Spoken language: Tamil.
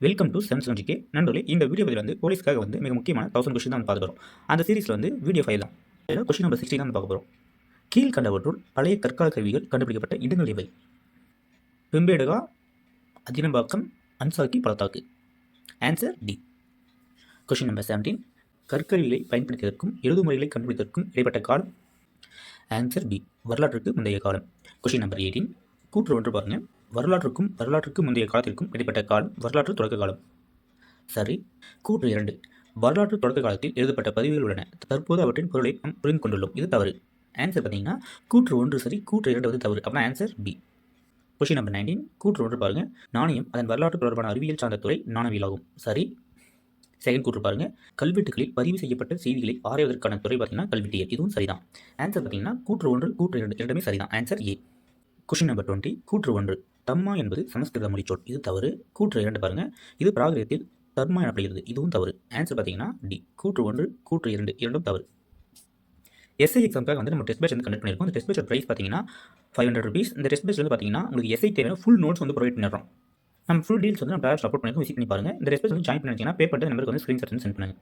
வெல்கம் டு செம்சன் ஜிகே நண்பர்களே. இந்த வீடியோ பதில் வந்து போலீஸ்க்காக வந்து மிக முக்கியமான 1000 கொஸ்டின் தான் பார்க்க போகிறோம். அந்த சீரிஸில் வந்து வீடியோ 5 தான். இதில் கொஸ்டின் நம்பர் 16 தான் பார்க்க போகிறோம். கீழ்கண்டவற்றுள் பழைய கற்கால கருவிகள் கண்டுபிடிக்கப்பட்ட இடங்கள் இவை? பெம்பேடகா, அதினம்பாக்கம், அன்சாக்கி, பள்ளத்தாக்கு. Answer D. Question number 17. கற்கருவிகளை பயன்படுத்தியதற்கும் எழுதுமுறைகளை கண்டுபிடித்ததற்கும் இடைப்பட்ட காலம்? Answer B. வரலாற்றுக்கு முந்தைய காலம். Question number 18. கூற்று ஒன்று பாருங்க. வரலாற்றுக்கு முந்தைய காலத்திற்கும் இடைப்பட்ட காலம் வரலாற்று தொடக்க காலம். சரி. கூற்று 2. வரலாற்று தொடக்க காலத்தில் எழுதப்பட்ட பதிவுகள் உள்ளன, தற்போது அவற்றின் பொருளை நாம் புரிந்து கொண்டுள்ளோம். இது தவறு. ஆன்சர் பார்த்தீங்கன்னா கூற்று 1 சரி, கூற்று 2 வந்து தவறு. அப்படின்னா ஆன்சர் பி. Question number 19. கூற்று 1 பாருங்க. நாணயம் அதன் வரலாற்று தொடர்பான அறிவியல் சார்ந்த துறை நாணயவியல் ஆகும். சரி. செகண்ட் கூற்று பாருங்க. கல்வெட்டுகளில் பதிவு செய்யப்பட்ட செய்திகளை ஆராய்வதற்கான துறை பார்த்தீங்கன்னா கல்வெட்டியல். இதுவும் சரிதான். ஆன்சர் பார்த்தீங்கன்னா கூற்று 1 கூற்று 2 இரண்டுமே சரிதான். Answer A. Question number 20. கூற்று 1. தம்மா என்பது சமஸ்கிருத மொழிச்சொல். இது தவறு. கூற்று 2 பாருங்க. இது பிராகிருதத்தில் தர்மா எனப்படுகிறது. இதுவும் தவறு. ஆன்சர் பார்த்தீங்கன்னா டி. கூற்று 1 கூற்று 2 இரண்டும் தவறு. எஸ்ஐ எக்ஸாமுக்காக வந்து நம்ம டெஸ்ட் பேட்ச் வந்து கண்டக்ட் பண்ணியிருக்கோம். இந்த டெஸ்ட் பேட்ச் ப்ரைஸ் பார்த்தீங்கன்னா 500 rupees. இந்த டெஸ்ட் பேட்ச் வந்து பார்த்தீங்கன்னா உங்களுக்கு எஸ்ஐ தேவையான ஃபுல் நோட்ஸ் வந்து ப்ரொவைட் பண்ணிடுறோம். நம்ம ஃபுல் டீல்ஸ் வந்து நம்ம சப்போர்ட் பண்ணியிருக்கோம். விசிட் பண்ணி பாருங்க. இந்த டெஸ்ட் பேட்ச் வந்து ஜாயின் பண்ணிங்கன்னா பே பண்ணிட்டு நம்பருக்கு வந்து ஸ்க்ரீன்ஷாட் சென்ட் பண்ணுங்க.